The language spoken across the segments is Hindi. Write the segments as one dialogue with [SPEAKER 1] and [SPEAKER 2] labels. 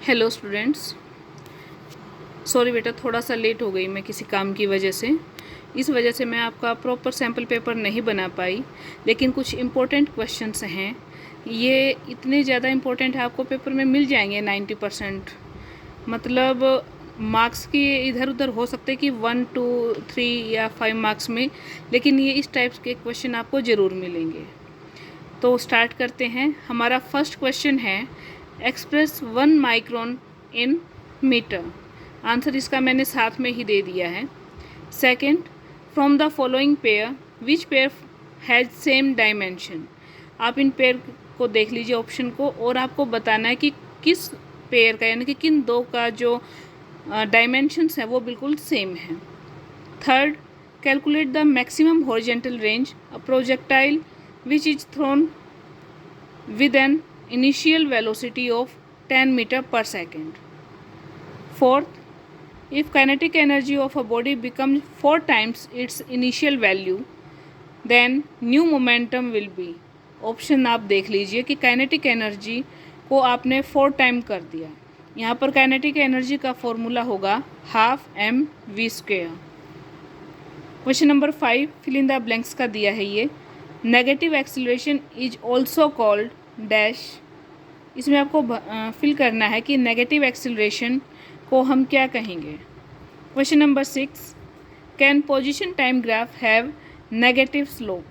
[SPEAKER 1] हेलो स्टूडेंट्स, सॉरी बेटा, थोड़ा सा लेट हो गई मैं किसी काम की वजह से। इस वजह से मैं आपका प्रॉपर सैम्पल पेपर नहीं बना पाई, लेकिन कुछ इम्पोर्टेंट क्वेश्चंस हैं। ये इतने ज़्यादा इम्पोर्टेंट है, आपको पेपर में मिल जाएंगे 90%। मतलब मार्क्स की इधर उधर हो सकते हैं कि 1 2 3 या 5 मार्क्स में, लेकिन ये इस टाइप के क्वेश्चन आपको ज़रूर मिलेंगे। तो स्टार्ट करते हैं। हमारा फर्स्ट क्वेश्चन है, express 1 micron in metre. Answer इसका मैंने साथ में ही दे दिया है। Second, from the following pair which pair has same dimension. आप इन पेयर को देख लीजिए ऑप्शन को, और आपको बताना है कि किस पेयर का यानी कि किन दो का जो डायमेंशंस है वो बिल्कुल सेम है। Third, calculate the maximum horizontal range a projectile which is thrown with an initial velocity of 10 meter per second. Fourth, if kinetic energy of a body becomes 4 times its initial value, then new momentum will be. Option आप देख लीजिए कि काइनेटिक एनर्जी को आपने 4 टाइम कर दिया। यहाँ पर काइनेटिक एनर्जी का फॉर्मूला होगा ½ mv²। Question number 5 fill in the blanks का दिया है ये। Negative acceleration is also called dash. इसमें आपको फिल करना है कि नेगेटिव एक्सीलरेशन को हम क्या कहेंगे। Question number 6, can position time graph have negative slope.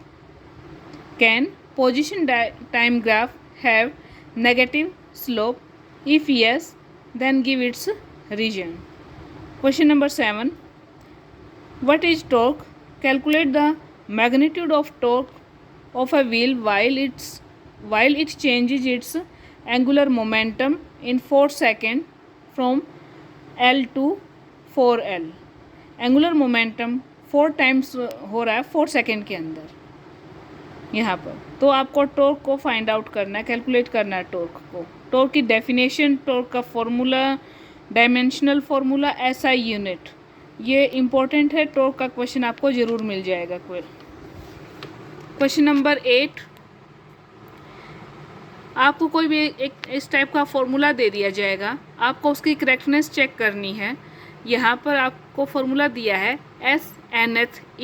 [SPEAKER 1] Can position time graph have negative slope, if yes then give its reason. Question number 7, what is torque? Calculate the magnitude of torque of a wheel while it changes its angular momentum in 4 seconds from L to 4L। Angular momentum 4 times हो रहा है 4 सेकेंड के अंदर यहाँ पर। तो आपको टॉर्क को फाइंड आउट करना है, कैलकुलेट करना है टॉर्क को। टॉर्क की डेफिनेशन, टॉर्क का formula, dimensional formula, SI unit, ये इम्पोर्टेंट है। टॉर्क का क्वेश्चन आपको ज़रूर मिल जाएगा। क्वेश्चन नंबर 8, आपको कोई भी एक इस टाइप का फॉर्मूला दे दिया जाएगा, आपको उसकी करेक्टनेस चेक करनी है। यहाँ पर आपको फॉर्मूला दिया है SNH =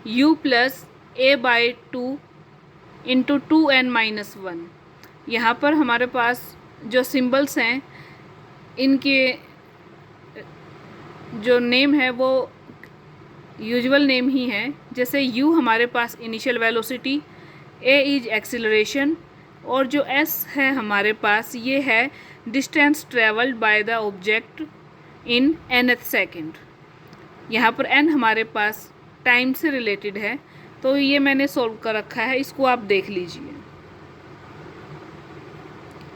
[SPEAKER 1] U + A/2 × 2n-1। यहाँ पर हमारे पास जो सिंबल्स हैं, इनके जो नेम है वो यूजुअल नेम ही है। जैसे U हमारे पास initial velocity, A is acceleration, और जो S है हमारे पास ये है distance travelled by the object in nth second. यहाँ पर n हमारे पास टाइम से रिलेटेड है, तो ये मैंने सॉल्व कर रखा है, इसको आप देख लीजिए,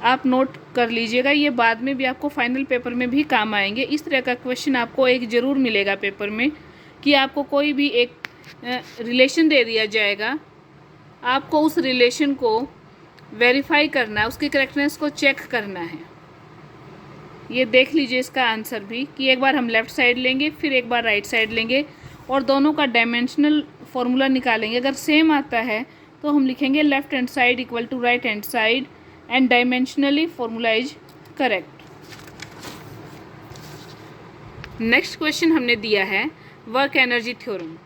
[SPEAKER 1] आप नोट कर लीजिएगा। ये बाद में भी आपको फाइनल पेपर में भी काम आएंगे। इस तरह का क्वेश्चन आपको एक ज़रूर मिलेगा पेपर में कि आपको कोई भी एक रिलेशन दे दिया जाएगा, आपको उस रिलेशन को वेरीफाई करना है, उसकी करेक्टनेस को चेक करना है। ये देख लीजिए इसका आंसर भी कि एक बार हम लेफ़्ट साइड लेंगे, फिर एक बार राइट साइड लेंगे, और दोनों का डायमेंशनल फॉर्मूला निकालेंगे। अगर सेम आता है तो हम लिखेंगे left hand side = right hand side, and dimensionally formula is correct. Next question हमने दिया है work energy theorem.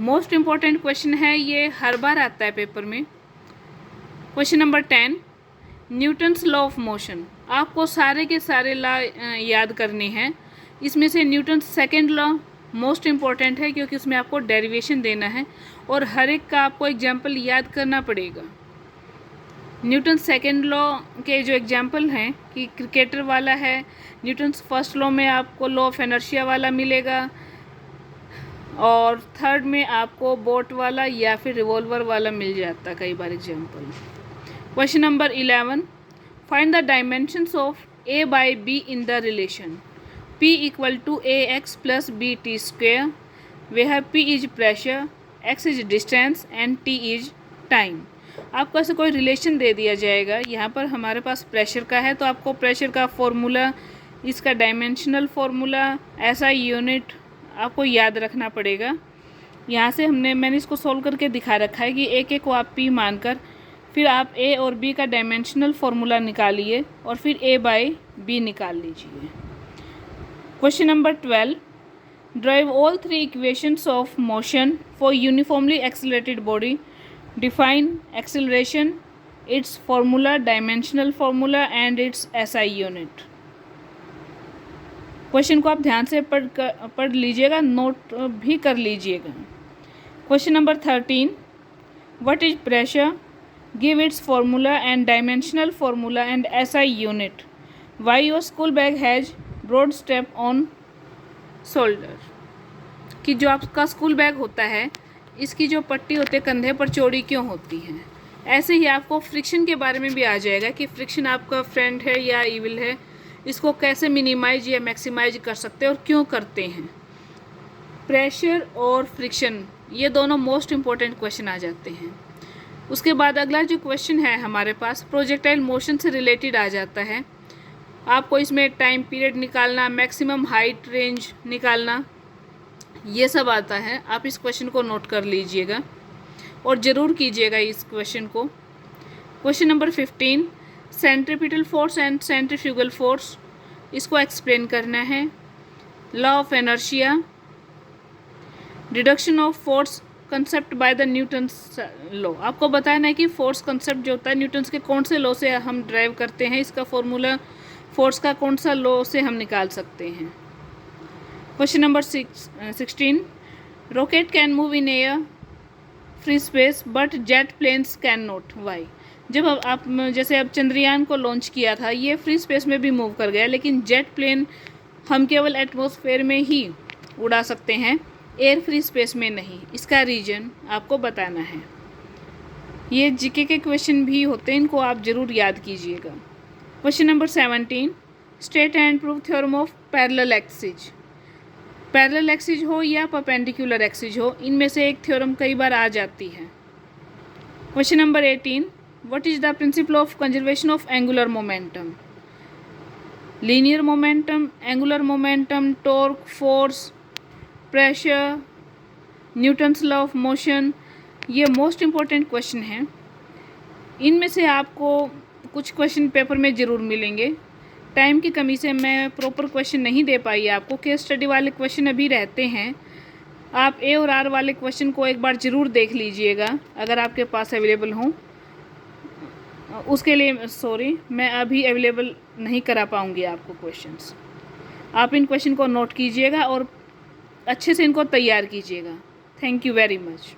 [SPEAKER 1] Most important question है ये, हर बार आता है पेपर में। Question number 10, Newton's law of motion. आपको सारे के सारे लॉ याद करने हैं। इसमें से Newton's second law most important है, क्योंकि उसमें आपको डेरिवेशन देना है और हर एक का आपको एग्जाम्पल याद करना पड़ेगा। न्यूटन सेकेंड लॉ के जो एग्जाम्पल हैं कि क्रिकेटर वाला है, न्यूटन्स फर्स्ट लॉ में आपको लॉ ऑफ इनर्शिया वाला मिलेगा, और थर्ड में आपको बोट वाला या फिर रिवॉल्वर वाला मिल जाता कई बार example. Question number 11, find the dimensions of A/B in the relation P = AX + BT², where P is pressure, X is distance and T is time. आपको ऐसे कोई रिलेशन दे दिया जाएगा, यहाँ पर हमारे पास प्रेशर का है, तो आपको प्रेशर का फॉर्मूला, इसका डायमेंशनल फॉर्मूला, SI यूनिट आपको याद रखना पड़ेगा। यहाँ से मैंने इसको सोल्व करके दिखा रखा है कि एक एक को आप P मानकर फिर आप ए और बी का डायमेंशनल फार्मूला निकालिए और फिर ए बाई बी निकाल लीजिए। Question number 12, drive all 3 equations of motion for uniformly accelerated body, define acceleration, it's formula, dimensional formula and it's SI unit. Question को आप ध्यान से पढ़ लीजिएगा, नोट भी कर लीजिएगा। Question number 13, what is pressure, give its formula and dimensional formula and SI unit, why your school bag has broad strap on shoulder. कि जो आपका स्कूल बैग होता है इसकी जो पट्टी होती है कंधे पर चौड़ी क्यों होती है। ऐसे ही आपको फ्रिक्शन के बारे में भी आ जाएगा कि फ्रिक्शन आपका फ्रेंड है या इविल है, इसको कैसे मिनिमाइज या मैक्सिमाइज कर सकते हैं और क्यों करते हैं। प्रेशर और फ्रिक्शन ये दोनों मोस्ट इम्पॉर्टेंट क्वेश्चन आ जाते हैं। उसके बाद अगला जो क्वेश्चन है हमारे पास प्रोजेक्टाइल मोशन से रिलेटेड आ जाता है। आपको इसमें टाइम पीरियड निकालना, मैक्सिमम हाइट रेंज निकालना, ये सब आता है। आप इस क्वेश्चन को नोट कर लीजिएगा और ज़रूर कीजिएगा इस क्वेश्चन को। Question number 15, centripetal force and centrifugal force, इसको एक्सप्लेन करना है। Law of inertia, deduction of force concept by the Newton's law, आपको बताना है कि फोर्स कंसेप्ट जो होता है न्यूटन्स के कौन से लॉ से हम ड्राइव करते हैं, इसका फॉर्मूला फोर्स का कौन सा लॉ से हम निकाल सकते हैं। Question number 16, rocket can move in air free space but jet planes can not, why. जब आप जैसे अब चंद्रयान को लॉन्च किया था ये फ्री स्पेस में भी मूव कर गया, लेकिन जेट प्लेन हम केवल एटमॉस्फेयर में ही उड़ा सकते हैं, एयर फ्री स्पेस में नहीं। इसका रीजन आपको बताना है। ये जीके के क्वेश्चन भी होते हैं, इनको आप ज़रूर याद कीजिएगा। Question number 17, state and prove theorem of parallel axis. Parallel axis हो या परपेंडिकुलर एक्सिस हो, इनमें से एक थ्योरम कई बार आ जाती है। Question number 18, what is the principle of conservation of angular momentum. Linear momentum, angular momentum, torque, force, pressure, Newton's law of motion, ये मोस्ट इम्पॉर्टेंट क्वेश्चन हैं। इनमें से आपको कुछ क्वेश्चन पेपर में ज़रूर मिलेंगे। टाइम की कमी से मैं प्रॉपर क्वेश्चन नहीं दे पाई आपको। केस स्टडी वाले क्वेश्चन अभी रहते हैं। आप ए और आर वाले क्वेश्चन को एक बार ज़रूर देख लीजिएगा अगर आपके पास अवेलेबल हों। उसके लिए मैं अभी अवेलेबल नहीं करा पाऊँगी आपको क्वेश्चंस। आप इन क्वेश्चन को नोट कीजिएगा और अच्छे से इनको तैयार कीजिएगा। Thank you very much.